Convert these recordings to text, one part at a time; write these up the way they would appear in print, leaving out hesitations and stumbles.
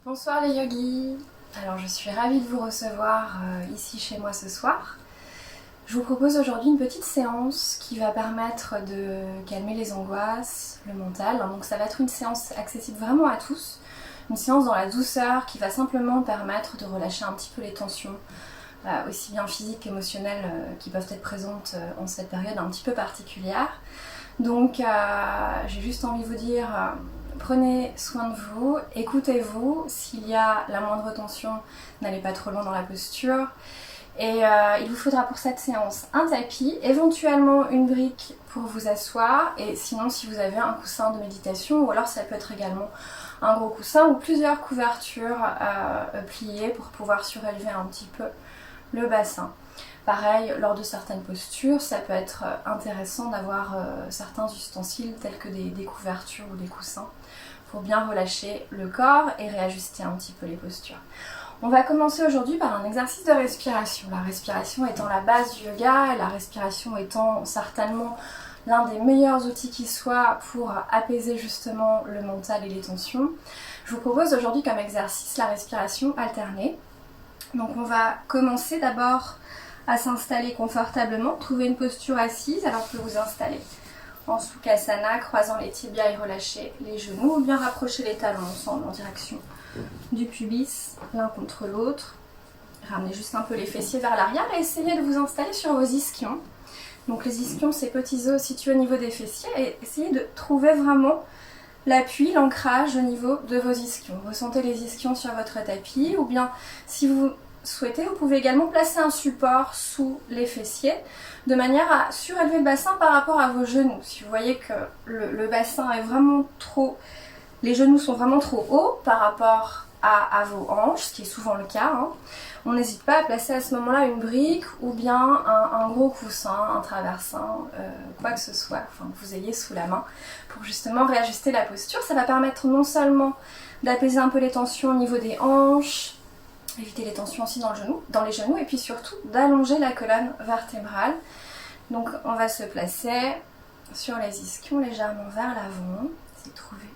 Bonsoir les yogis. Alors je suis ravie de vous recevoir ici chez moi ce soir. Je vous propose aujourd'hui une petite séance qui va permettre de calmer les angoisses, le mental. Donc ça va être une séance accessible vraiment à tous. Une séance dans la douceur qui va simplement permettre de relâcher un petit peu les tensions, aussi bien physiques qu'émotionnelles, qui peuvent être présentes en cette période un petit peu particulière. Donc j'ai juste envie de vous dire, prenez soin de vous, écoutez-vous, s'il y a la moindre tension, n'allez pas trop loin dans la posture. Et il vous faudra pour cette séance un tapis, éventuellement une brique pour vous asseoir, et sinon si vous avez un coussin de méditation, ou alors ça peut être également un gros coussin ou plusieurs couvertures pliées pour pouvoir surélever un petit peu le bassin. Pareil, lors de certaines postures, ça peut être intéressant d'avoir certains ustensiles tels que des couvertures ou des coussins pour bien relâcher le corps et réajuster un petit peu les postures. On va commencer aujourd'hui par un exercice de respiration. La respiration étant la base du yoga, et la respiration étant certainement l'un des meilleurs outils qui soit pour apaiser justement le mental et les tensions. Je vous propose aujourd'hui comme exercice la respiration alternée. Donc on va commencer d'abord à s'installer confortablement, trouver une posture assise. Alors vous pouvez vous installer en Sukhasana, croisant les tibias et relâcher les genoux, ou bien rapprocher les talons ensemble en direction du pubis, l'un contre l'autre. Ramenez juste un peu les fessiers vers l'arrière et essayez de vous installer sur vos ischions. Donc les ischions, ces petits os situés au niveau des fessiers, et essayez de trouver vraiment l'appui, l'ancrage au niveau de vos ischions. Ressentez les ischions sur votre tapis, ou bien si vous souhaitez, vous pouvez également placer un support sous les fessiers de manière à surélever le bassin par rapport à vos genoux. Si vous voyez que le bassin est vraiment trop, les genoux sont vraiment trop hauts par rapport à vos hanches, ce qui est souvent le cas, on n'hésite pas à placer à ce moment-là une brique ou bien un gros coussin, un traversin, quoi que ce soit, enfin, que vous ayez sous la main pour justement réajuster la posture. Ça va permettre non seulement d'apaiser un peu les tensions au niveau des hanches, éviter les tensions aussi dans les genoux, et puis surtout d'allonger la colonne vertébrale. Donc on va se placer sur les ischions légèrement vers l'avant. Essayez de trouver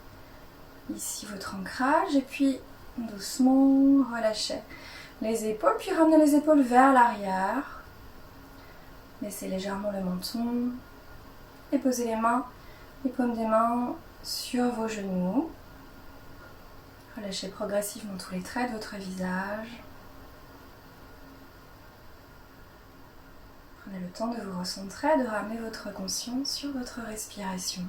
ici votre ancrage, et puis doucement relâchez les épaules, puis ramenez les épaules vers l'arrière. Laissez légèrement le menton et posez les paumes des mains sur vos genoux. Relâchez progressivement tous les traits de votre visage. Prenez le temps de vous recentrer, de ramener votre conscience sur votre respiration.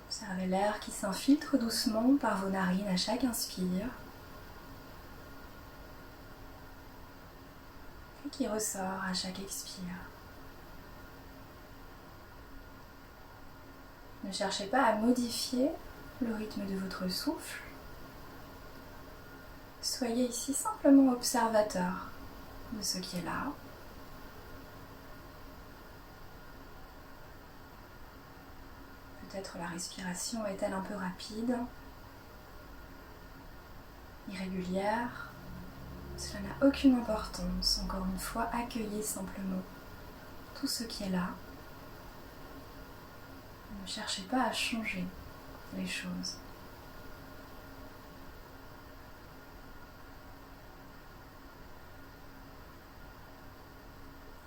Observez l'air qui s'infiltre doucement par vos narines à chaque inspire, et qui ressort à chaque expire. Ne cherchez pas à modifier le rythme de votre souffle. Soyez ici simplement observateur de ce qui est là. Peut-être la respiration est-elle un peu rapide, irrégulière. Cela n'a aucune importance. Encore une fois, accueillez simplement tout ce qui est là. Ne cherchez pas à changer les choses.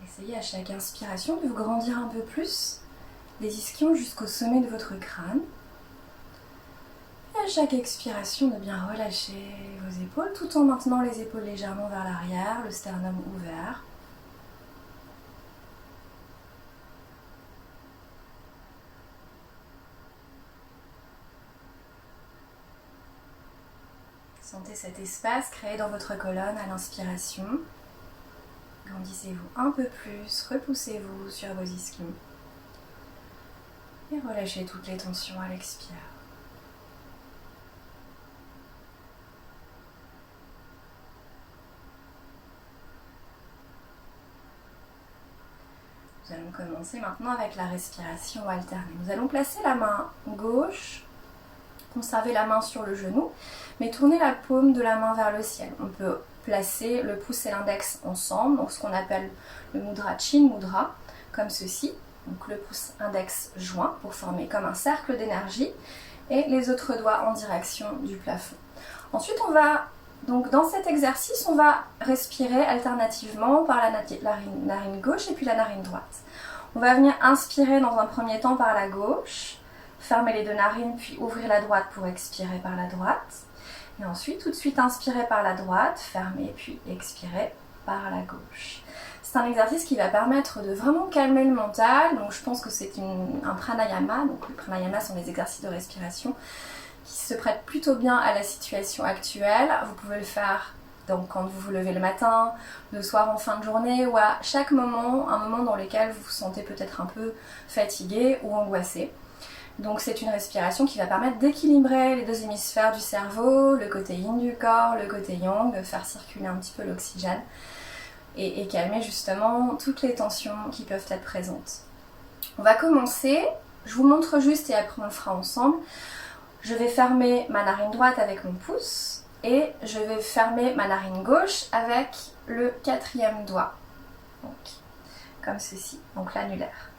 Essayez à chaque inspiration de vous grandir un peu plus des ischions jusqu'au sommet de votre crâne. Et à chaque expiration, de bien relâcher vos épaules tout en maintenant les épaules légèrement vers l'arrière, le sternum ouvert. Sentez cet espace créé dans votre colonne à l'inspiration. Grandissez-vous un peu plus, repoussez-vous sur vos ischions. Et relâchez toutes les tensions à l'expire. Nous allons commencer maintenant avec la respiration alternée. Nous allons placer la main gauche, conserver la main sur le genou, mais tourner la paume de la main vers le ciel. On peut placer le pouce et l'index ensemble, donc ce qu'on appelle le mudra Chin Mudra, comme ceci. Donc le pouce index joint pour former comme un cercle d'énergie et les autres doigts en direction du plafond. Ensuite, donc dans cet exercice, on va respirer alternativement par la narine gauche et puis la narine droite. On va venir inspirer dans un premier temps par la gauche, fermer les deux narines puis ouvrir la droite pour expirer par la droite. Et ensuite, tout de suite inspirer par la droite, fermer puis expirer par la gauche. C'est un exercice qui va permettre de vraiment calmer le mental. Donc je pense que c'est un pranayama. Donc les pranayama sont des exercices de respiration qui se prêtent plutôt bien à la situation actuelle. Vous pouvez le faire donc quand vous vous levez le matin, le soir en fin de journée ou à chaque moment, un moment dans lequel vous vous sentez peut-être un peu fatigué ou angoissé. Donc c'est une respiration qui va permettre d'équilibrer les deux hémisphères du cerveau, le côté yin du corps, le côté yang, de faire circuler un petit peu l'oxygène et calmer justement toutes les tensions qui peuvent être présentes. On va commencer, je vous montre juste et après on le fera ensemble. Je vais fermer ma narine droite avec mon pouce et je vais fermer ma narine gauche avec le 4e doigt. Donc, comme ceci, donc l'annulaire.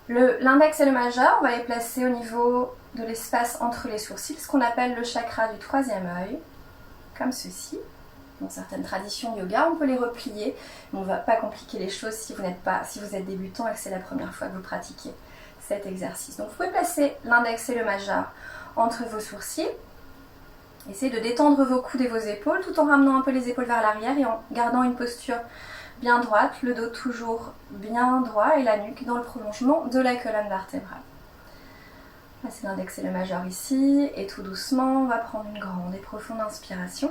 L'index et le majeur, on va les placer au niveau de l'espace entre les sourcils, ce qu'on appelle le chakra du 3e œil, comme ceci. Dans certaines traditions yoga, on peut les replier, mais on ne va pas compliquer les choses si vous êtes débutant et que c'est la première fois que vous pratiquez cet exercice. Donc vous pouvez placer l'index et le majeur entre vos sourcils. Essayez de détendre vos coudes et vos épaules tout en ramenant un peu les épaules vers l'arrière et en gardant une posture bien droite, le dos toujours bien droit et la nuque dans le prolongement de la colonne vertébrale. Placez l'index et le majeur ici et tout doucement, on va prendre une grande et profonde inspiration.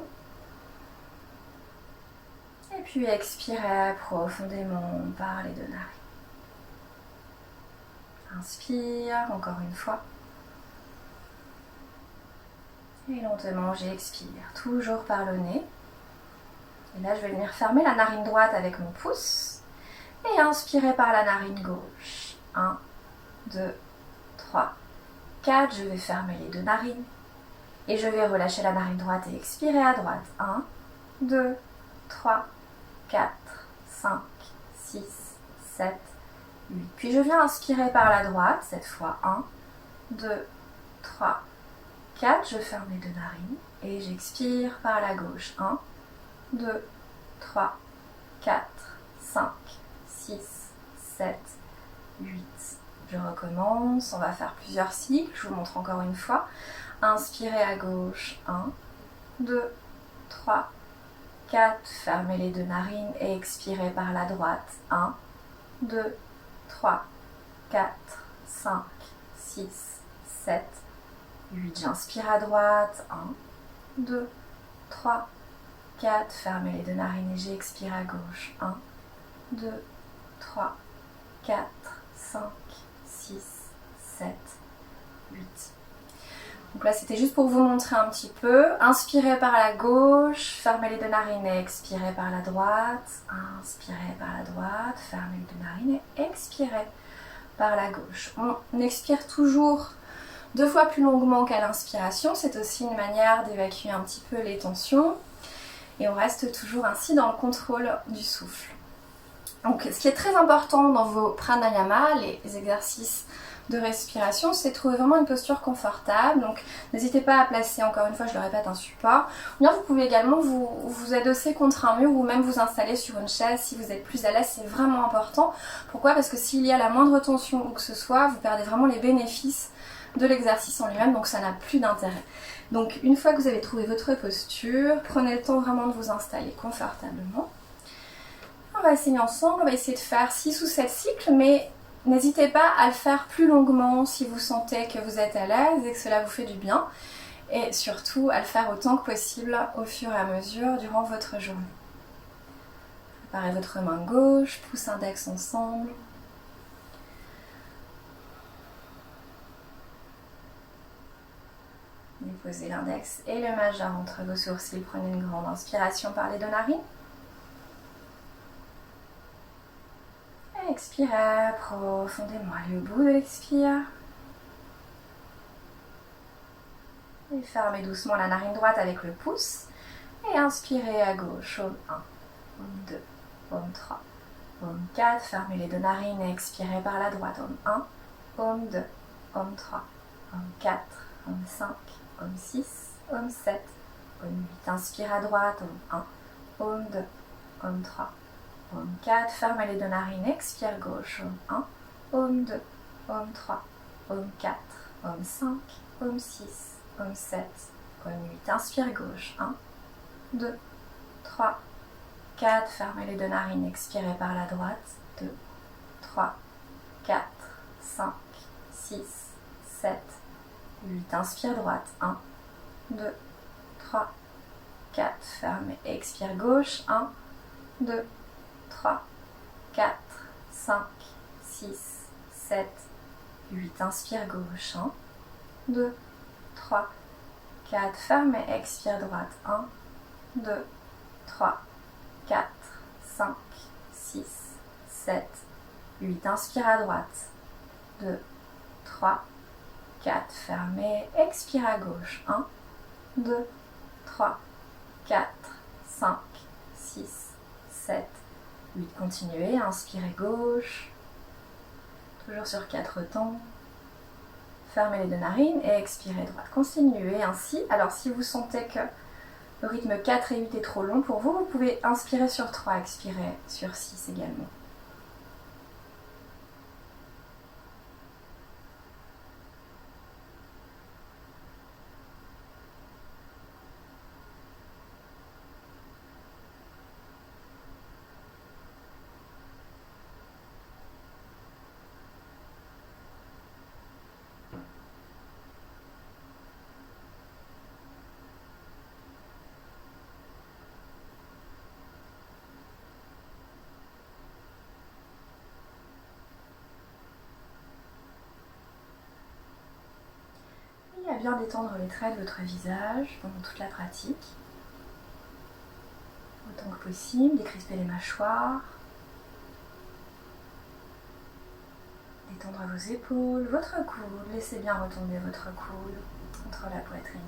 Et puis expirez profondément par les deux narines. Inspire, encore une fois. Et lentement, j'expire, toujours par le nez. Et là, je vais venir fermer la narine droite avec mon pouce. Et inspirer par la narine gauche. 1, 2, 3, 4. Je vais fermer les deux narines. Et je vais relâcher la narine droite et expirer à droite. 1, 2, 3, 4, 5, 6, 7, 8. Puis je viens inspirer par la droite, cette fois 1, 2, 3, 4. Je ferme les deux narines et j'expire par la gauche. 1, 2, 3, 4, 5, 6, 7, 8. Je recommence, on va faire plusieurs cycles, je vous montre encore une fois. Inspirez à gauche, 1, 2, 3, 4, fermez les deux narines et expirez par la droite. 1, 2, 3, 4, 5, 6, 7, 8. J'inspire à droite. 1, 2, 3, 4. Fermez les deux narines et j'expire à gauche. 1, 2, 3, 4, 5, 6, 7, 8. Donc là, c'était juste pour vous montrer un petit peu. Inspirez par la gauche, fermez les deux narines et expirez par la droite. Inspirez par la droite, fermez les deux narines et expirez par la gauche. On expire toujours 2 fois plus longuement qu'à l'inspiration. C'est aussi une manière d'évacuer un petit peu les tensions. Et on reste toujours ainsi dans le contrôle du souffle. Donc, ce qui est très important dans vos pranayama, les exercices de respiration, c'est de trouver vraiment une posture confortable. Donc n'hésitez pas à placer, encore une fois, je le répète, un support. Ou bien vous pouvez également vous adosser contre un mur ou même vous installer sur une chaise si vous êtes plus à l'aise. C'est vraiment important. Pourquoi ? Parce que s'il y a la moindre tension ou que ce soit, vous perdez vraiment les bénéfices de l'exercice en lui-même, donc ça n'a plus d'intérêt. Donc une fois que vous avez trouvé votre posture, prenez le temps vraiment de vous installer confortablement. On va essayer ensemble, on va essayer de faire 6 ou 7 cycles, mais n'hésitez pas à le faire plus longuement si vous sentez que vous êtes à l'aise et que cela vous fait du bien. Et surtout à le faire autant que possible au fur et à mesure durant votre journée. Préparez votre main gauche, pouce index ensemble. Déposez l'index et le majeur entre vos sourcils. Prenez une grande inspiration par les deux narines. Expirez profondément, allez au bout de l'expire. Et fermez doucement la narine droite avec le pouce. Et inspirez à gauche, Om 1, Om 2, Om 3, Om 4, fermez les deux narines et expirez par la droite. Om 1, Om 2, Om 3, Om 4, Om 5, Om 6, Om 7, Om 8. Inspire à droite. Om 1, Om 2, Om 3, Om 4. Fermez les deux narines, expire gauche. Om 1, Om 2, Om 3, Om 4, Om 5, Om 6, Om 7, Om 8. Inspire gauche. 1, 2, 3, 4. Fermez les deux narines, expirez par la droite. 2, 3, 4, 5, 6, 7, 8. Inspire droite. 1, 2, 3, 4. Fermez, expire gauche. 1, 2, 3, 4, 5, 6, 7, 8. Inspire gauche. 1, 2, 3, 4. Fermez, expire droite. 1, 2, 3, 4, 5, 6, 7, 8. Inspire à droite. 2, 3, 4. Fermez, expire à gauche. 1, 2, 3, 4, 5, 6, 7, 8. Continuez, inspirez gauche. Toujours sur 4 temps. Fermez les deux narines et expirez droite. Continuez ainsi. Alors si vous sentez que le rythme 4 et 8 est trop long pour vous, vous pouvez inspirer sur 3, expirer sur 6 également. Et à bien détendre les traits de votre visage pendant toute la pratique. Autant que possible, décrisper les mâchoires. Détendre vos épaules, votre coude. Laissez bien retomber votre coude contre la poitrine.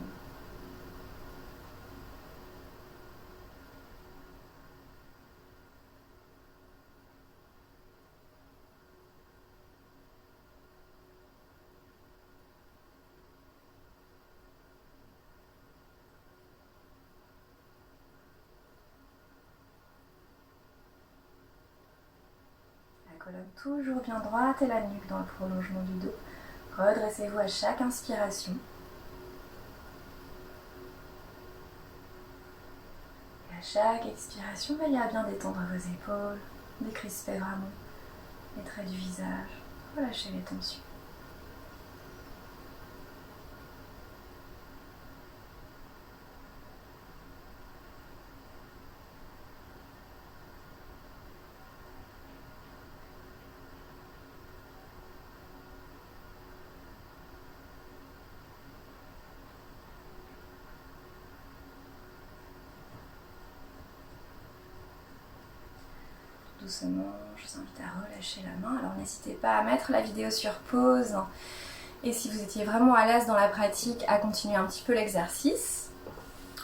Colonne toujours bien droite et la nuque dans le prolongement du dos. Redressez-vous à chaque inspiration. Et à chaque expiration, veillez à bien détendre vos épaules, décrisper vraiment les traits du visage, relâchez les tensions. Doucement, je vous invite à relâcher la main. Alors n'hésitez pas à mettre la vidéo sur pause. Et si vous étiez vraiment à l'aise dans la pratique, à continuer un petit peu l'exercice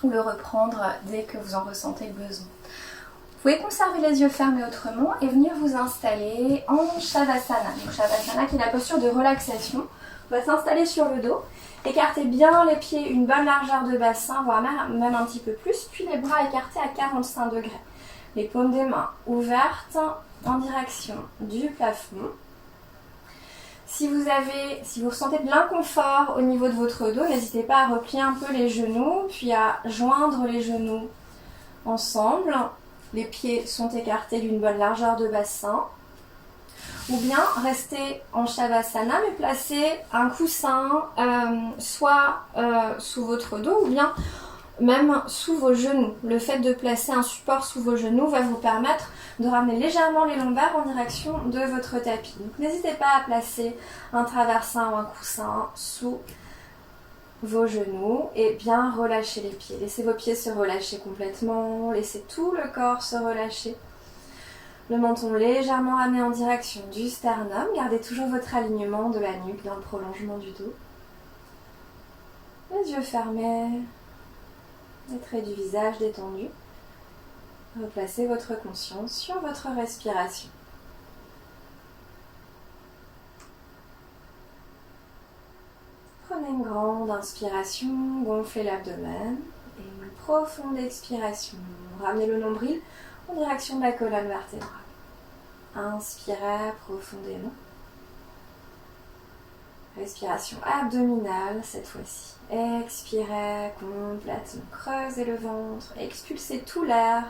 ou le reprendre dès que vous en ressentez le besoin. Vous pouvez conserver les yeux fermés autrement et venir vous installer en Shavasana. Donc Shavasana qui est la posture de relaxation. On va s'installer sur le dos. Écartez bien les pieds, une bonne largeur de bassin, voire même un petit peu plus. Puis les bras écartés à 45 degrés. Les paumes des mains ouvertes en direction du plafond. Si vous ressentez de l'inconfort au niveau de votre dos, n'hésitez pas à replier un peu les genoux, puis à joindre les genoux ensemble. Les pieds sont écartés d'une bonne largeur de bassin. Ou bien rester en Shavasana, mais placer un coussin soit sous votre dos ou bien même sous vos genoux. Le fait de placer un support sous vos genoux va vous permettre de ramener légèrement les lombaires en direction de votre tapis. Donc n'hésitez pas à placer un traversin ou un coussin sous vos genoux et bien relâcher les pieds. Laissez vos pieds se relâcher complètement, laissez tout le corps se relâcher. Le menton légèrement ramené en direction du sternum. Gardez toujours votre alignement de la nuque dans le prolongement du dos. Les yeux fermés. Les traits du visage détendus. Replacez votre conscience sur votre respiration. Prenez une grande inspiration, gonflez l'abdomen et une profonde expiration. Ramenez le nombril en direction de la colonne vertébrale. Inspirez profondément. Respiration abdominale cette fois-ci. Expirez complètement. Creusez le ventre. Expulsez tout l'air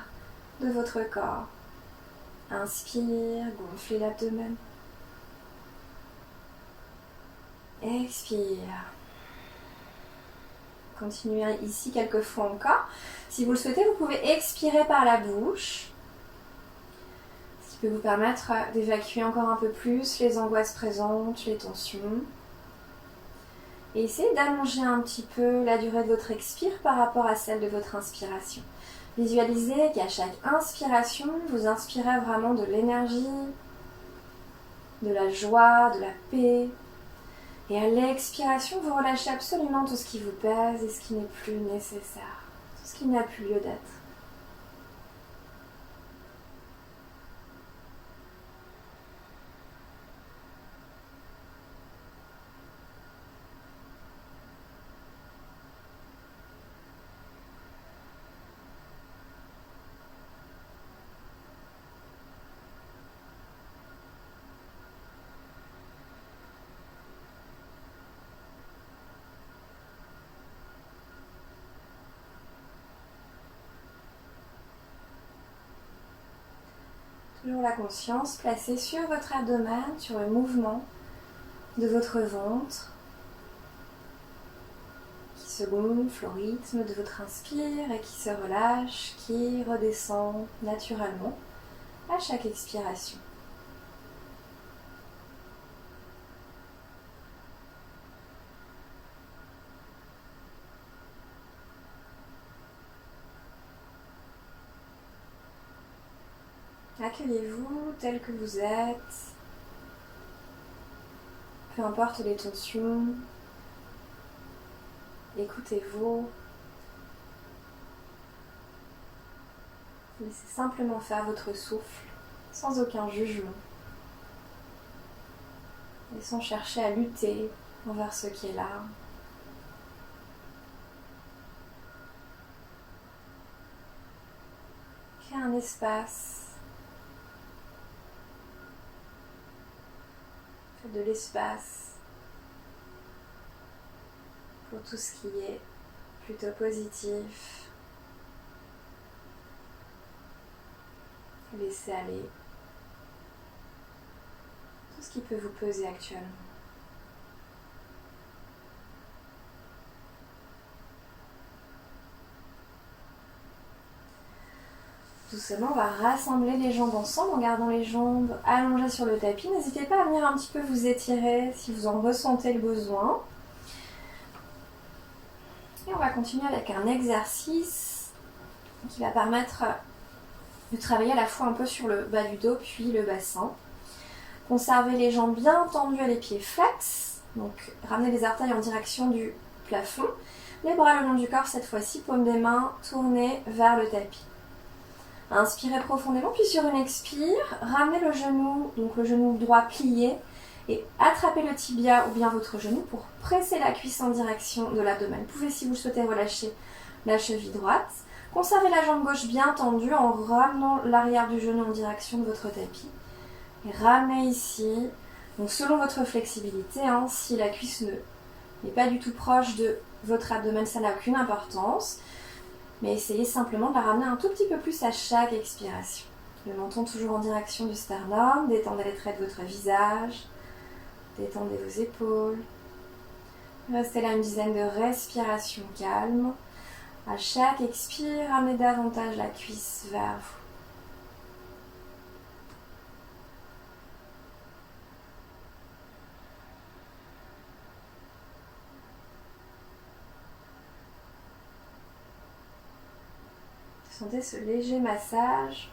de votre corps. Inspire, gonflez l'abdomen. Expire. Continuez ici quelques fois encore. Si vous le souhaitez, vous pouvez expirer par la bouche, ce qui peut vous permettre d'évacuer encore un peu plus les angoisses présentes, les tensions. Et essayez d'allonger un petit peu la durée de votre expire par rapport à celle de votre inspiration. Visualisez qu'à chaque inspiration, vous inspirez vraiment de l'énergie, de la joie, de la paix. Et à l'expiration, vous relâchez absolument tout ce qui vous pèse et ce qui n'est plus nécessaire, tout ce qui n'a plus lieu d'être. Toujours la conscience placée sur votre abdomen, sur le mouvement de votre ventre qui se gonfle au rythme de votre inspire et qui se relâche, qui redescend naturellement à chaque expiration. Accueillez-vous tel que vous êtes, peu importe les tensions, écoutez-vous, laissez simplement faire votre souffle sans aucun jugement et sans chercher à lutter envers ce qui est là. Créez un espace. De l'espace pour tout ce qui est plutôt positif. Laissez aller tout ce qui peut vous peser actuellement. Doucement, on va rassembler les jambes ensemble en gardant les jambes allongées sur le tapis. N'hésitez pas à venir un petit peu vous étirer si vous en ressentez le besoin. Et on va continuer avec un exercice qui va permettre de travailler à la fois un peu sur le bas du dos puis le bassin. Conservez les jambes bien tendues et les pieds flex. Donc ramenez les orteils en direction du plafond. Les bras le long du corps cette fois-ci, paume des mains tournées vers le tapis. Inspirez profondément, puis sur une expire, ramenez le genou, donc le genou droit plié, et attrapez le tibia ou bien votre genou pour presser la cuisse en direction de l'abdomen. Vous pouvez, si vous le souhaitez, relâcher la cheville droite. Conservez la jambe gauche bien tendue en ramenant l'arrière du genou en direction de votre tapis. Et ramenez ici, donc selon votre flexibilité, si la cuisse n'est pas du tout proche de votre abdomen, ça n'a aucune importance. Mais essayez simplement de la ramener un tout petit peu plus à chaque expiration. Le menton toujours en direction du sternum, détendez les traits de votre visage, détendez vos épaules. Restez là une dizaine de respirations calmes. À chaque expire, ramenez davantage la cuisse vers vous. Sentez ce léger massage,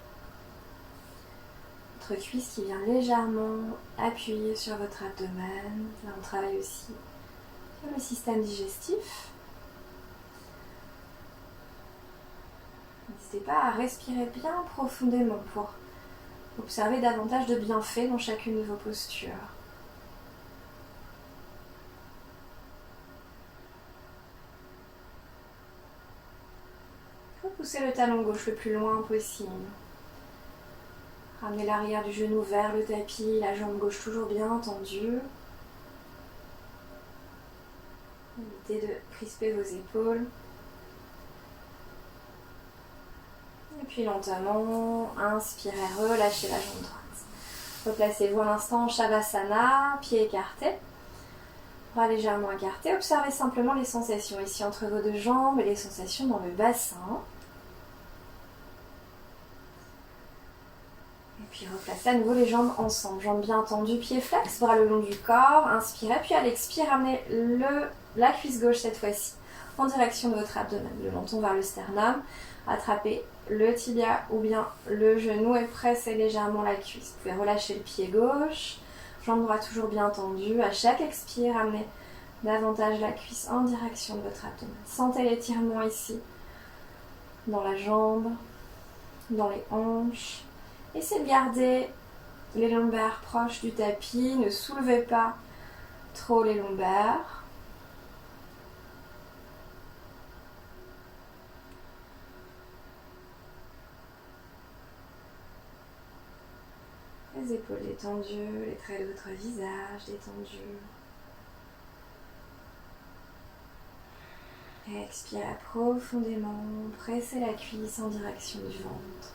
votre cuisse qui vient légèrement appuyer sur votre abdomen. Là, on travaille aussi sur le système digestif. N'hésitez pas à respirer bien profondément pour observer davantage de bienfaits dans chacune de vos postures. Repoussez le talon gauche le plus loin possible. Ramenez l'arrière du genou vers le tapis, la jambe gauche toujours bien tendue. Évitez de crisper vos épaules. Et puis lentement, inspirez, relâchez la jambe droite. Replacez-vous un instant en Shavasana, pieds écartés. Bras légèrement écartés. Observez simplement les sensations ici entre vos deux jambes et les sensations dans le bassin. Et puis replacez à nouveau les jambes ensemble. Jambes bien tendues, pieds flex, bras le long du corps. Inspirez, puis à l'expire, ramenez la cuisse gauche cette fois-ci en direction de votre abdomen. Le menton vers le sternum. Attrapez le tibia ou bien le genou et pressez légèrement la cuisse. Vous pouvez relâcher le pied gauche. Jambe droite toujours bien tendue. À chaque expire, ramenez davantage la cuisse en direction de votre abdomen. Sentez l'étirement ici, dans la jambe, dans les hanches. Essayez de garder les lombaires proches du tapis. Ne soulevez pas trop les lombaires. Les épaules détendues, les traits de votre visage détendus. Et expirez profondément, pressez la cuisse en direction du ventre.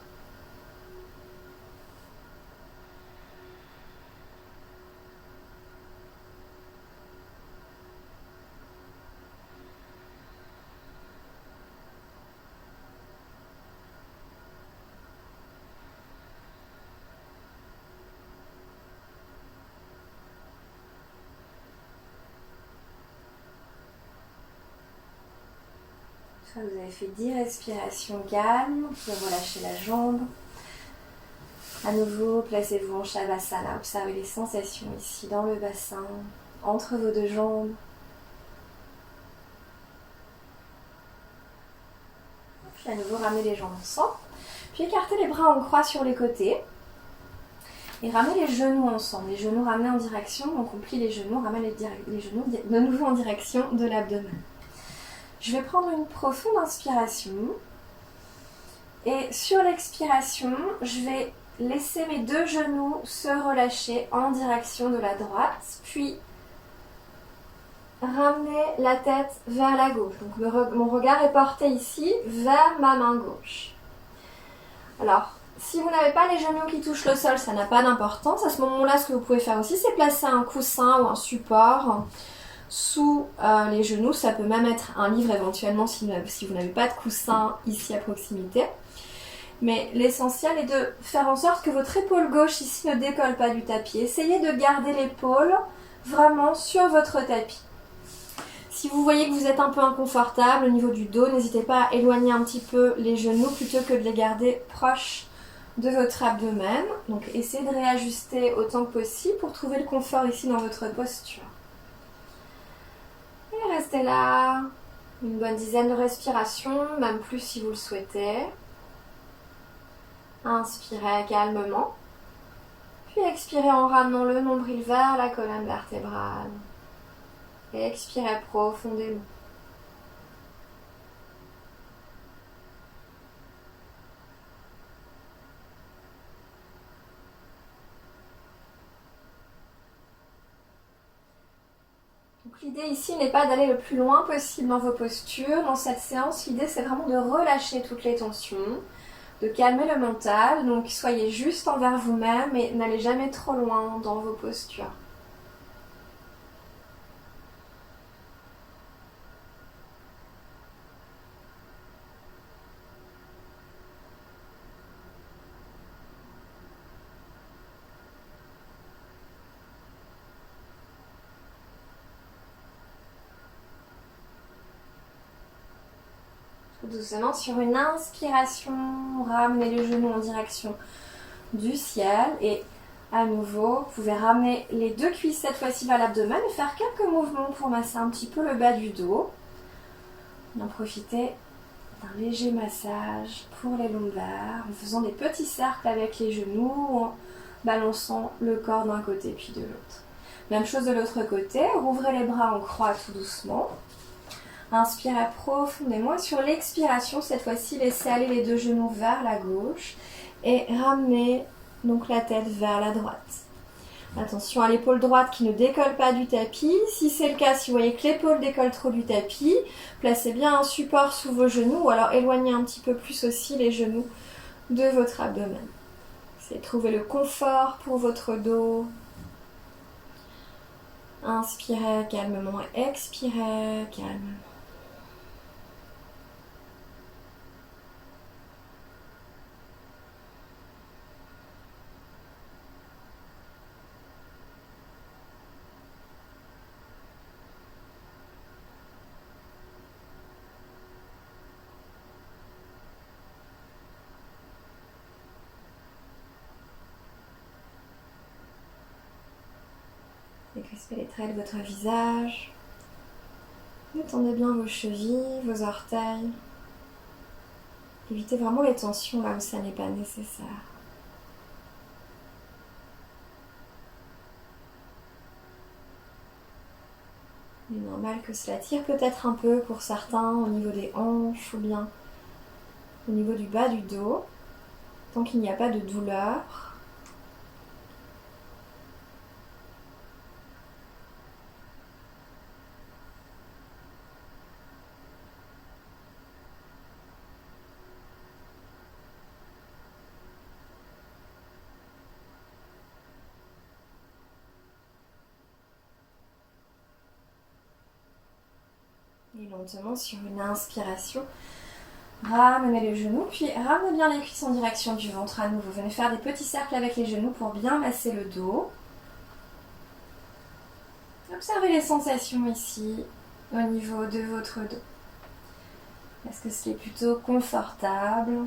Vous avez fait 10 respirations calmes, vous pouvez relâcher la jambe. À nouveau, placez-vous en Shavasana, observez les sensations ici dans le bassin, entre vos deux jambes. Puis à nouveau, ramenez les jambes ensemble. Puis écartez les bras en croix sur les côtés. Et ramenez les genoux ensemble. Les genoux ramenés en direction, donc on plie les genoux, ramenez les genoux de nouveau en direction de l'abdomen. Je vais prendre une profonde inspiration et sur l'expiration, je vais laisser mes deux genoux se relâcher en direction de la droite, puis ramener la tête vers la gauche. Donc mon regard est porté ici vers ma main gauche. Alors, si vous n'avez pas les genoux qui touchent le sol, ça n'a pas d'importance. À ce moment-là, ce que vous pouvez faire aussi, c'est placer un coussin ou un support sous les genoux. Ça peut même être un livre éventuellement si vous n'avez pas de coussin ici à proximité. Mais l'essentiel est de faire en sorte que votre épaule gauche ici ne décolle pas du tapis. Essayez de garder l'épaule vraiment sur votre tapis. Si vous voyez que vous êtes un peu inconfortable au niveau du dos, n'hésitez pas à éloigner un petit peu les genoux plutôt que de les garder proches de votre abdomen. Donc essayez de réajuster autant que possible pour trouver le confort ici dans votre posture. Et restez là une bonne dizaine de respirations, même plus si vous le souhaitez. Inspirez calmement, puis expirez en ramenant le nombril vers la colonne vertébrale. Et expirez profondément. Donc l'idée ici n'est pas d'aller le plus loin possible dans vos postures. Dans cette séance, l'idée c'est vraiment de relâcher toutes les tensions, de calmer le mental. Donc soyez juste envers vous-même et n'allez jamais trop loin dans vos postures. Doucement, sur une inspiration, ramenez les genoux en direction du ciel et à nouveau, vous pouvez ramener les deux cuisses cette fois-ci vers l'abdomen et faire quelques mouvements pour masser un petit peu le bas du dos. En profitez un léger massage pour les lombaires en faisant des petits cercles avec les genoux ou en balançant le corps d'un côté puis de l'autre. Même chose de l'autre côté, rouvrez les bras en croix tout doucement. Inspirez profondément. Sur l'expiration, cette fois-ci, laissez aller les deux genoux vers la gauche et ramenez donc la tête vers la droite. Attention à l'épaule droite qui ne décolle pas du tapis. Si c'est le cas, si vous voyez que l'épaule décolle trop du tapis, placez bien un support sous vos genoux ou alors éloignez un petit peu plus aussi les genoux de votre abdomen. Essayez de trouver le confort pour votre dos. Inspirez calmement et expirez calmement. Décrispez les traits de votre visage. Détendez bien vos chevilles, vos orteils. Évitez vraiment les tensions là où ça n'est pas nécessaire. Il est normal que cela tire peut-être un peu pour certains au niveau des hanches ou bien au niveau du bas du dos. Tant qu'il n'y a pas de douleur. Et lentement, sur une inspiration, ramenez les genoux, puis ramenez bien les cuisses en direction du ventre à nouveau. Venez faire des petits cercles avec les genoux pour bien masser le dos. Observez les sensations ici, au niveau de votre dos. Est-ce que c'est plutôt confortable?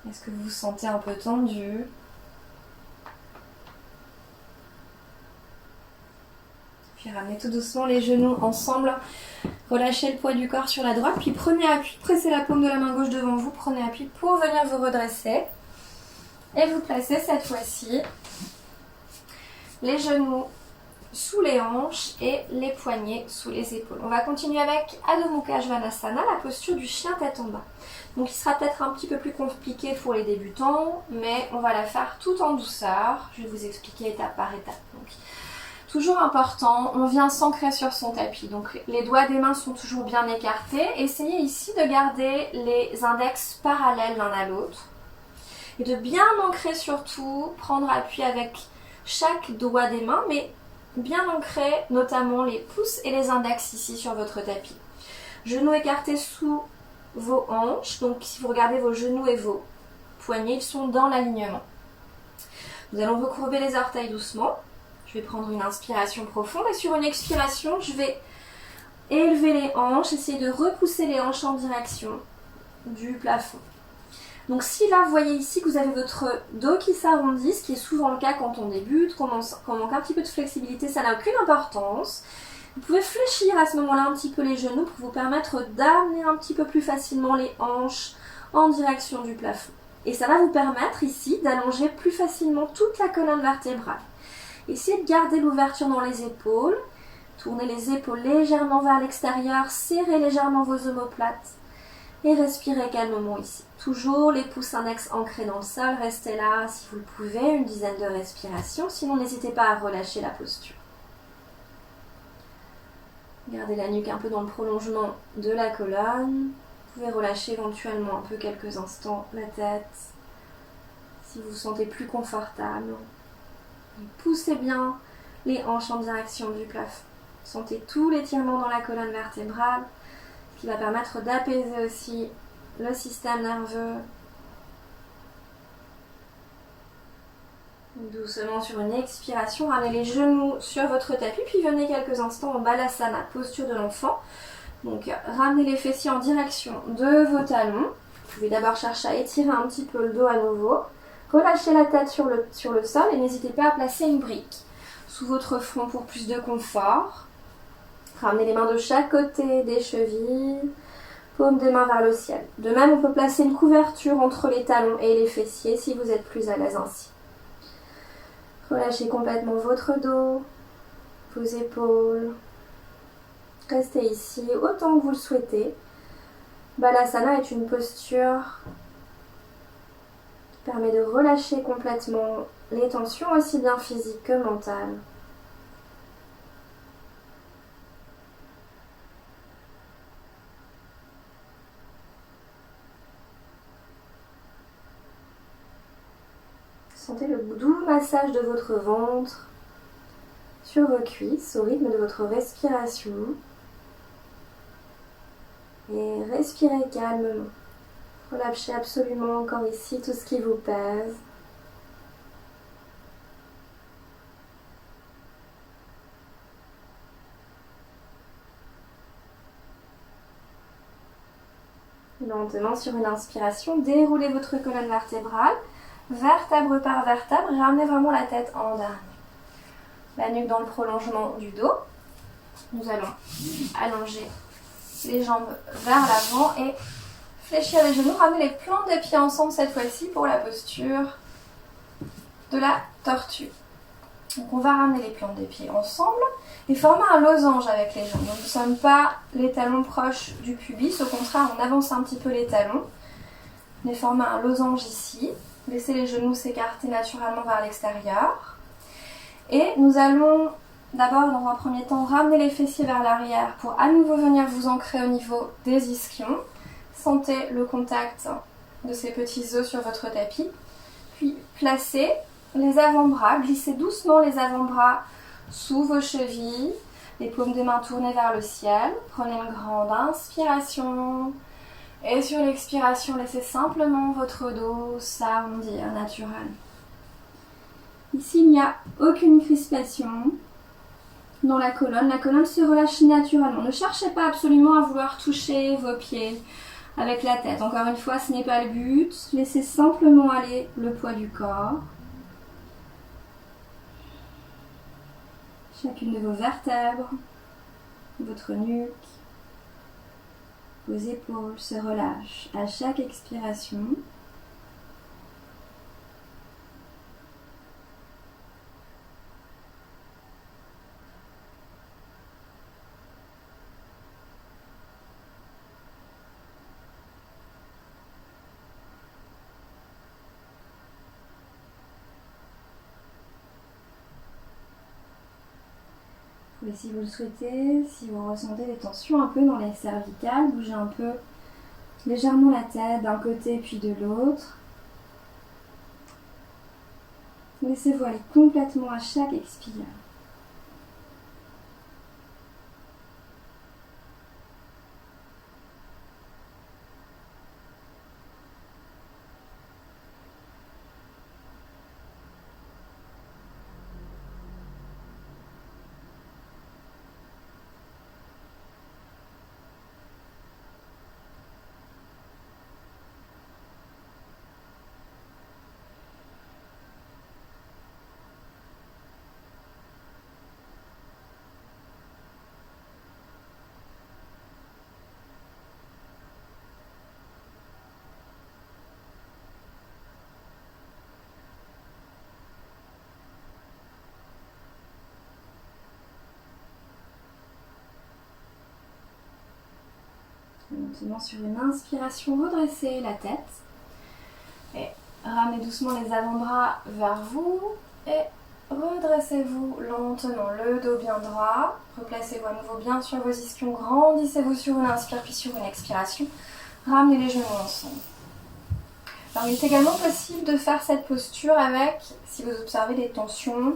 Est-ce que vous vous sentez un peu tendu? Puis ramenez tout doucement les genoux ensemble. Relâchez le poids du corps sur la droite. Puis prenez appui, pressez la paume de la main gauche devant vous. Prenez appui pour venir vous redresser. Et vous placez cette fois-ci les genoux sous les hanches et les poignets sous les épaules. On va continuer avec Adho Mukha Svanasana, la posture du chien tête en bas. Donc il sera peut-être un petit peu plus compliqué pour les débutants, mais on va la faire tout en douceur. Je vais vous expliquer étape par étape. Donc, toujours important, on vient s'ancrer sur son tapis. Donc les doigts des mains sont toujours bien écartés. Essayez ici de garder les index parallèles l'un à l'autre. Et de bien ancrer surtout, prendre appui avec chaque doigt des mains, mais bien ancrer notamment les pouces et les index ici sur votre tapis. Genoux écartés sous vos hanches. Donc si vous regardez vos genoux et vos poignets, ils sont dans l'alignement. Nous allons recourber les orteils doucement. Je vais prendre une inspiration profonde et sur une expiration, je vais élever les hanches, essayer de repousser les hanches en direction du plafond. Donc si là, vous voyez ici que vous avez votre dos qui s'arrondit, ce qui est souvent le cas quand on débute, qu'on manque un petit peu de flexibilité, ça n'a aucune importance. Vous pouvez fléchir à ce moment-là un petit peu les genoux pour vous permettre d'amener un petit peu plus facilement les hanches en direction du plafond. Et ça va vous permettre ici d'allonger plus facilement toute la colonne vertébrale. Essayez de garder l'ouverture dans les épaules. Tournez les épaules légèrement vers l'extérieur. Serrez légèrement vos omoplates. Et respirez calmement ici. Toujours les pouces index ancrés dans le sol. Restez là si vous le pouvez, une dizaine de respirations. Sinon, n'hésitez pas à relâcher la posture. Gardez la nuque un peu dans le prolongement de la colonne. Vous pouvez relâcher éventuellement un peu quelques instants la tête. Si vous vous sentez plus confortable. Poussez bien les hanches en direction du plafond. Sentez tout l'étirement dans la colonne vertébrale, ce qui va permettre d'apaiser aussi le système nerveux. Doucement sur une expiration, ramenez les genoux sur votre tapis, puis venez quelques instants en Balasana, posture de l'enfant. Donc ramenez les fessiers en direction de vos talons. Vous pouvez d'abord chercher à étirer un petit peu le dos à nouveau. Relâchez la tête sur le sol et n'hésitez pas à placer une brique sous votre front pour plus de confort. Ramenez les mains de chaque côté des chevilles. paume des mains vers le ciel. De même, on peut placer une couverture entre les talons et les fessiers si vous êtes plus à l'aise ainsi. Relâchez complètement votre dos, vos épaules. Restez ici autant que vous le souhaitez. Balasana est une posture qui permet de relâcher complètement les tensions aussi bien physiques que mentales. Sentez le doux massage de votre ventre sur vos cuisses au rythme de votre respiration. Et respirez calmement. Relâchez absolument encore ici tout ce qui vous pèse. Lentement sur une inspiration, déroulez votre colonne vertébrale, vertèbre par vertèbre, et ramenez vraiment la tête en dernier. La nuque dans le prolongement du dos. Nous allons allonger les jambes vers l'avant et fléchir les genoux. Ramenez les plantes des pieds ensemble cette fois-ci pour la posture de la tortue. Donc on va ramener les plantes des pieds ensemble et former un losange avec les jambes. Donc nous ne sommes pas les talons proches du pubis, au contraire on avance un petit peu les talons. On forme un losange ici. Laissez les genoux s'écarter naturellement vers l'extérieur. Et nous allons d'abord, dans un premier temps, ramener les fessiers vers l'arrière pour à nouveau venir vous ancrer au niveau des ischions. Sentez le contact de ces petits os sur votre tapis. Puis placez les avant-bras, glissez doucement les avant-bras sous vos chevilles, les paumes des mains tournées vers le ciel. Prenez une grande inspiration. Et sur l'expiration, laissez simplement votre dos s'arrondir naturel. Ici, il n'y a aucune crispation dans la colonne se relâche naturellement. Ne cherchez pas absolument à vouloir toucher vos pieds avec la tête. Encore une fois, ce n'est pas le but. Laissez simplement aller le poids du corps. Chacune de vos vertèbres, votre nuque, vos épaules se relâchent à chaque expiration. Et si vous le souhaitez, si vous ressentez des tensions un peu dans les cervicales, bougez un peu légèrement la tête d'un côté puis de l'autre. Laissez-vous aller complètement à chaque expire. Maintenant, sur une inspiration, redressez la tête et ramenez doucement les avant-bras vers vous et redressez-vous lentement, le dos bien droit. Replacez-vous à nouveau bien sur vos ischions, grandissez-vous sur une inspire puis sur une expiration. Ramenez les genoux ensemble. Alors, il est également possible de faire cette posture avec, si vous observez des tensions,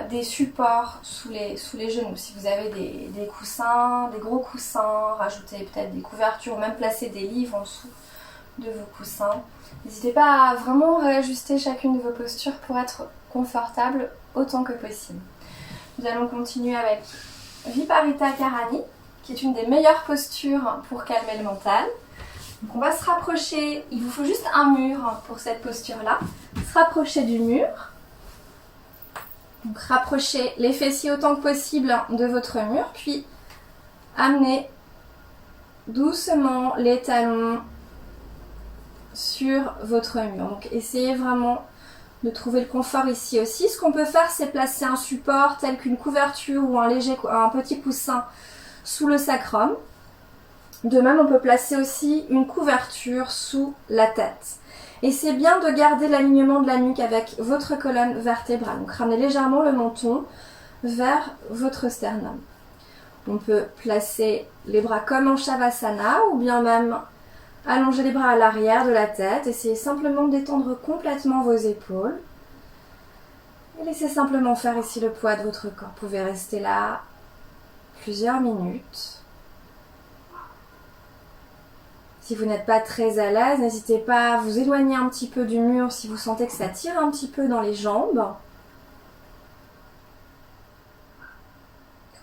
des supports sous les genoux. Si vous avez des coussins, des gros coussins, rajoutez peut-être des couvertures ou même placer des livres en dessous de vos coussins. N'hésitez pas à vraiment réajuster chacune de vos postures pour être confortable autant que possible. Nous allons continuer avec Viparita Karani, qui est une des meilleures postures pour calmer le mental. Donc on va se rapprocher, il vous faut juste un mur pour cette posture-là. Se rapprocher du mur. Donc rapprochez les fessiers autant que possible de votre mur, puis amenez doucement les talons sur votre mur. Donc essayez vraiment de trouver le confort ici aussi. Ce qu'on peut faire, c'est placer un support tel qu'une couverture ou un petit coussin sous le sacrum. De même, on peut placer aussi une couverture sous la tête. Et c'est bien de garder l'alignement de la nuque avec votre colonne vertébrale. Donc ramenez légèrement le menton vers votre sternum. On peut placer les bras comme en Shavasana ou bien même allonger les bras à l'arrière de la tête. Essayez simplement d'étendre complètement vos épaules. Et laissez simplement faire ici le poids de votre corps. Vous pouvez rester là plusieurs minutes. Si vous n'êtes pas très à l'aise, n'hésitez pas à vous éloigner un petit peu du mur si vous sentez que ça tire un petit peu dans les jambes.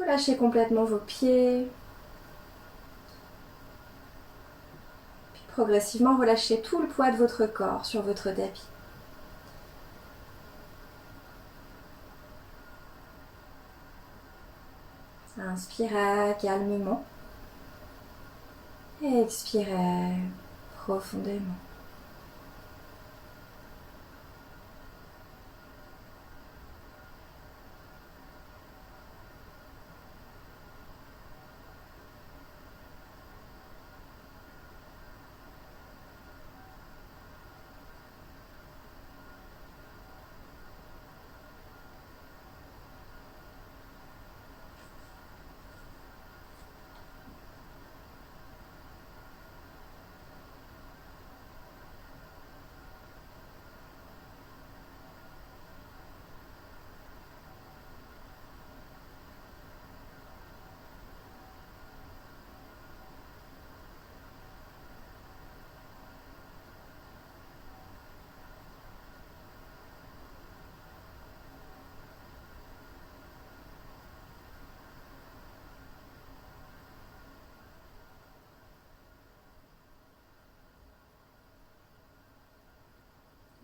Relâchez complètement vos pieds. Puis progressivement, relâchez tout le poids de votre corps sur votre tapis. Inspirez calmement. Et expirez profondément.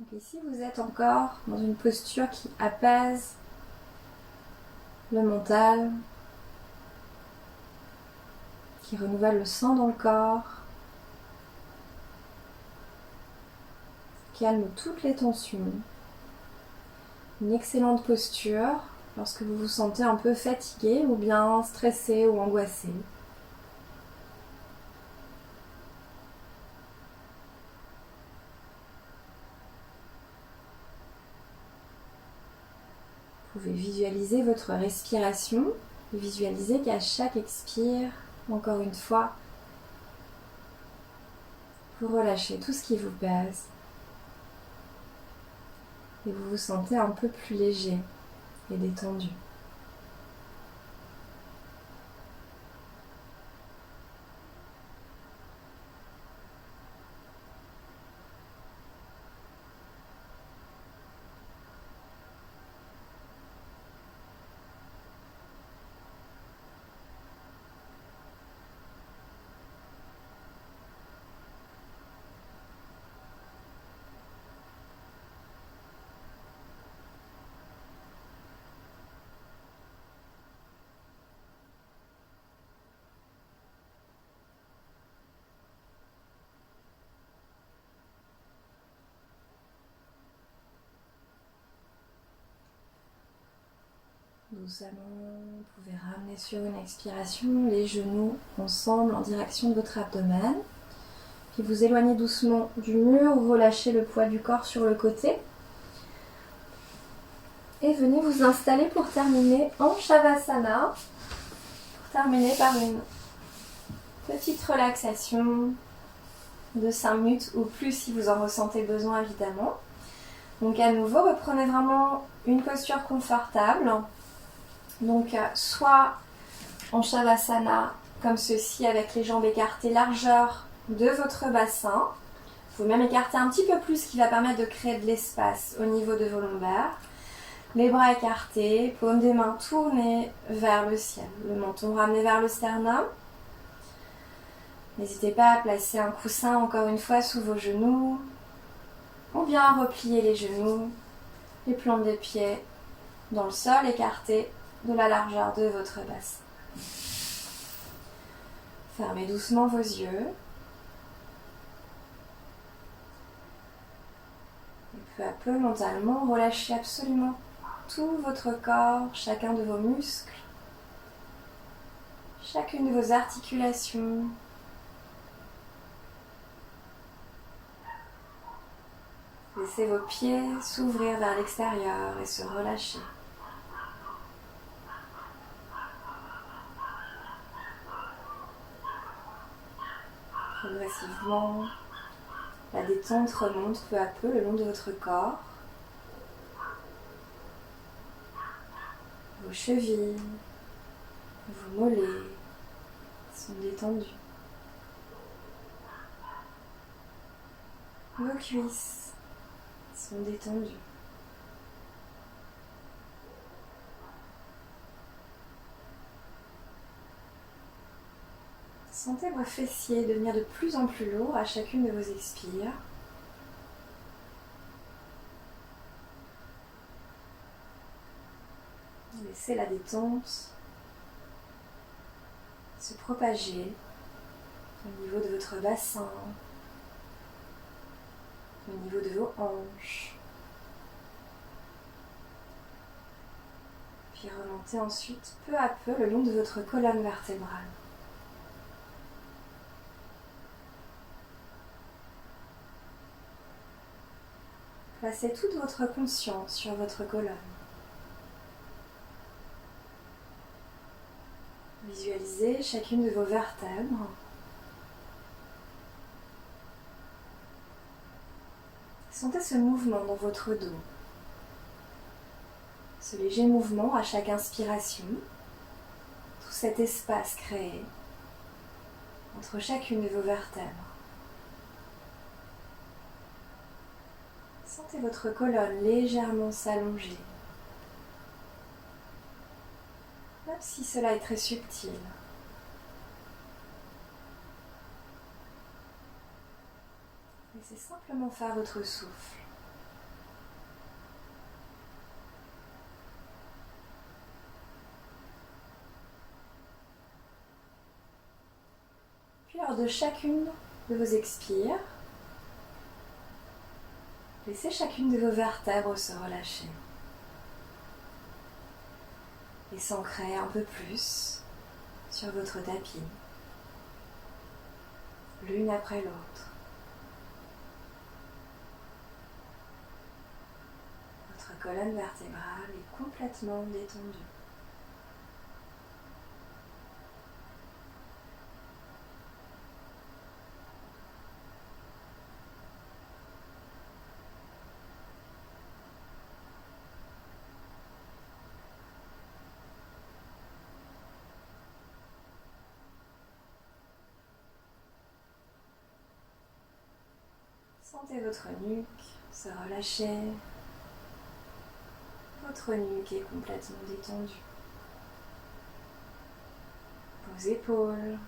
Donc ici, vous êtes encore dans une posture qui apaise le mental, qui renouvelle le sang dans le corps, calme toutes les tensions. Une excellente posture lorsque vous vous sentez un peu fatigué ou bien stressé ou angoissé. Vous pouvez visualiser votre respiration et visualiser qu'à chaque expire, encore une fois, vous relâchez tout ce qui vous pèse et vous vous sentez un peu plus léger et détendu. Doucement, vous pouvez ramener sur une expiration les genoux ensemble en direction de votre abdomen. Puis vous éloignez doucement du mur, relâchez le poids du corps sur le côté. Et venez vous installer pour terminer en Shavasana. Pour terminer par une petite relaxation de 5 minutes ou plus si vous en ressentez besoin évidemment. Donc à nouveau, reprenez vraiment une posture confortable. Donc soit en Shavasana comme ceci avec les jambes écartées largeur de votre bassin. Vous pouvez même écarter un petit peu plus, ce qui va permettre de créer de l'espace au niveau de vos lombaires. Les bras écartés, paumes des mains tournées vers le ciel. Le menton ramené vers le sternum. N'hésitez pas à placer un coussin encore une fois sous vos genoux. Ou bien à replier les genoux, les plantes des pieds dans le sol écartés de la largeur de votre bassin. fermez doucement vos yeux. Et peu à peu, mentalement, relâchez absolument tout votre corps, chacun de vos muscles, chacune de vos articulations. Laissez vos pieds s'ouvrir vers l'extérieur et se relâcher. Progressivement, la détente remonte peu à peu le long de votre corps. Vos chevilles, vos mollets sont détendus. Vos cuisses sont détendues. Sentez vos fessiers devenir de plus en plus lourds à chacune de vos expires. Laissez la détente se propager au niveau de votre bassin, au niveau de vos hanches. Puis remontez ensuite peu à peu le long de votre colonne vertébrale. Placez toute votre conscience sur votre colonne. Visualisez chacune de vos vertèbres. Sentez ce mouvement dans votre dos. Ce léger mouvement à chaque inspiration, tout cet espace créé entre chacune de vos vertèbres. Sentez votre colonne légèrement s'allonger, même si cela est très subtil. Laissez simplement faire votre souffle. Puis lors de chacune de vos expires, laissez chacune de vos vertèbres se relâcher et s'ancrer un peu plus sur votre tapis, l'une après l'autre. Votre colonne vertébrale est complètement détendue. Sentez votre nuque se relâcher. Votre nuque est complètement détendue. Vos épaules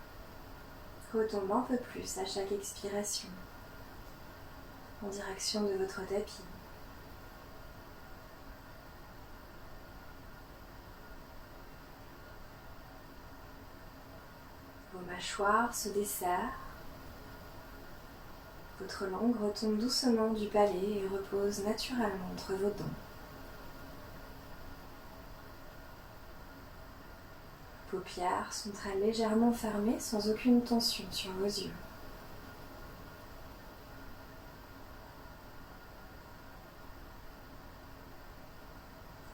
retombent un peu plus à chaque expiration en direction de votre tapis. Vos mâchoires se desserrent. Votre langue retombe doucement du palais et repose naturellement entre vos dents. Vos paupières sont très légèrement fermées sans aucune tension sur vos yeux.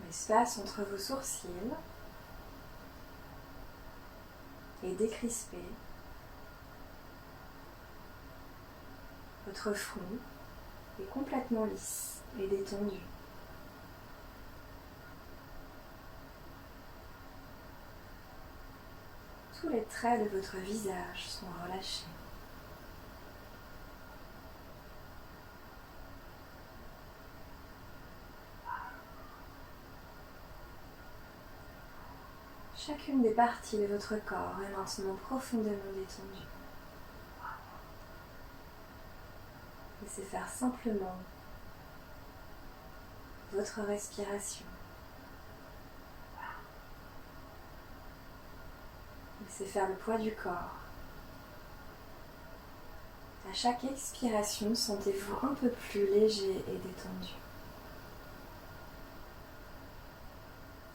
L'espace entre vos sourcils est décrispé. Votre front est complètement lisse et détendu. Tous les traits de votre visage sont relâchés. Chacune des parties de votre corps est maintenant profondément détendue. Laissez faire simplement votre respiration. Laissez faire le poids du corps À chaque expiration, sentez-vous un peu plus léger et détendu.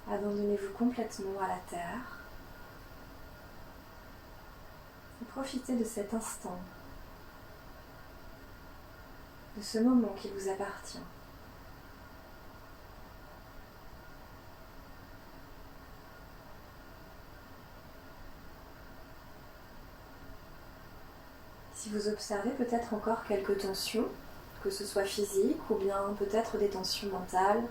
Abandonnez-vous complètement à la terre et profitez de cet instant, de ce moment qui vous appartient. Si vous observez peut-être encore quelques tensions, que ce soit physiques ou bien peut-être des tensions mentales,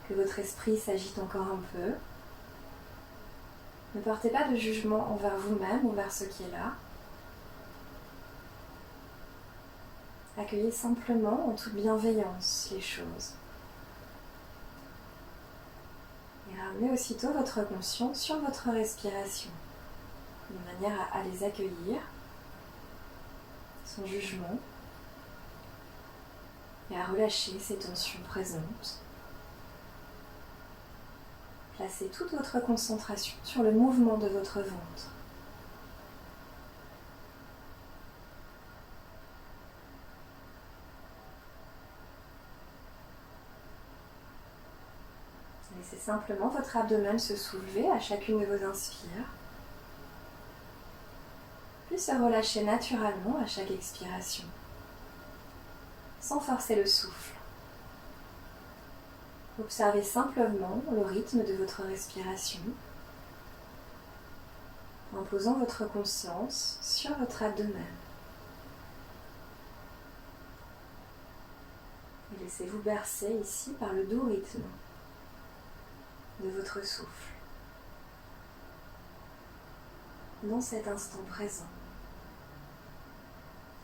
que votre esprit s'agite encore un peu, ne portez pas de jugement envers vous-même ou envers ce qui est là. Accueillez simplement en toute bienveillance les choses. Et ramenez aussitôt votre conscience sur votre respiration, de manière à les accueillir sans jugement et à relâcher ces tensions présentes. Placez toute votre concentration sur le mouvement de votre ventre. Laissez simplement votre abdomen se soulever à chacune de vos inspires, puis se relâcher naturellement à chaque expiration, sans forcer le souffle. Observez simplement le rythme de votre respiration en posant votre conscience sur votre abdomen. Et laissez-vous bercer ici par le doux rythme de votre souffle, dans cet instant présent,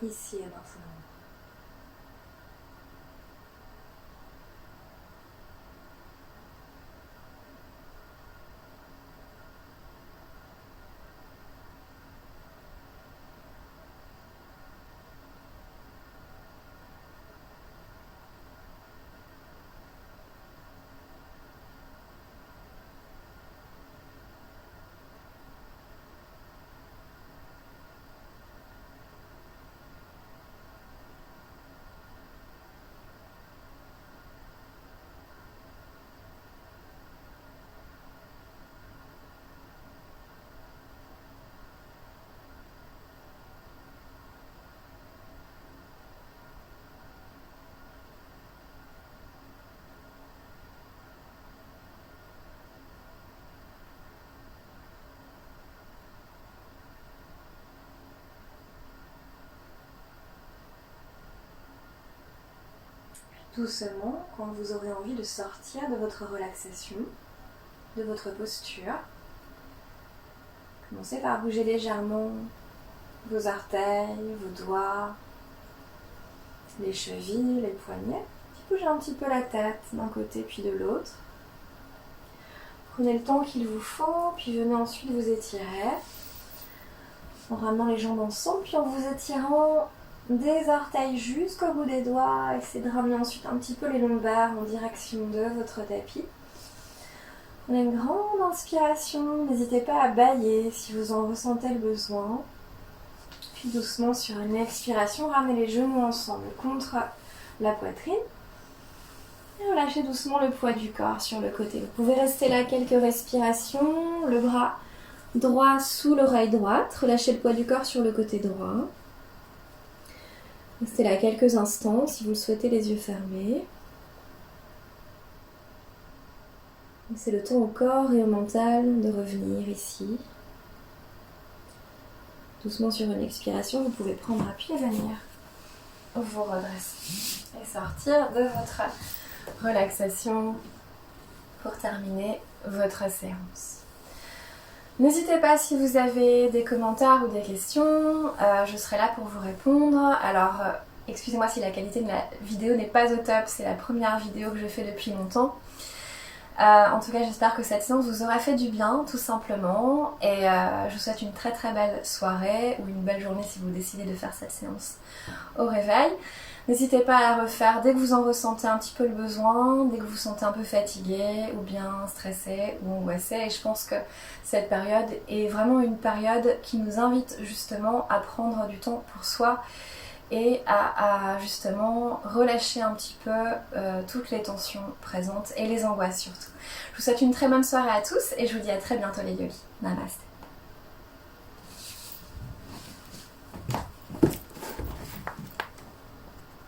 ici et maintenant. Doucement, quand vous aurez envie de sortir de votre relaxation, de votre posture, commencez par bouger légèrement vos orteils, vos doigts, les chevilles, les poignets. Bougez un petit peu la tête d'un côté puis de l'autre. Prenez le temps qu'il vous faut, puis venez ensuite vous étirer en ramenant les jambes ensemble, puis en vous étirant des orteils jusqu'au bout des doigts. Essayez de ramener ensuite un petit peu les lombaires en direction de votre tapis. Prenez une grande inspiration, n'hésitez pas à bâiller si vous en ressentez le besoin. Puis doucement sur une expiration, ramenez les genoux ensemble contre la poitrine. Et relâchez doucement le poids du corps sur le côté. Vous pouvez rester là quelques respirations, le bras droit sous l'oreille droite, relâchez le poids du corps sur le côté droit. Restez là quelques instants si vous le souhaitez, les yeux fermés. C'est le temps au corps et au mental de revenir ici. Doucement sur une expiration, vous pouvez prendre appui et venir vous redresser et sortir de votre relaxation pour terminer votre séance. N'hésitez pas si vous avez des commentaires ou des questions, je serai là pour vous répondre. Alors, excusez-moi si la qualité de la vidéo n'est pas au top, c'est la première vidéo que je fais depuis longtemps. En tout cas, j'espère que cette séance vous aura fait du bien, tout simplement. Et je vous souhaite une très très belle soirée ou une belle journée si vous décidez de faire cette séance au réveil. N'hésitez pas à la refaire dès que vous en ressentez un petit peu le besoin, dès que vous vous sentez un peu fatigué ou bien stressé ou angoissé. Et je pense que cette période est vraiment une période qui nous invite justement à prendre du temps pour soi et à justement relâcher un petit peu toutes les tensions présentes et les angoisses surtout. Je vous souhaite une très bonne soirée à tous et je vous dis à très bientôt les yogis. Namaste.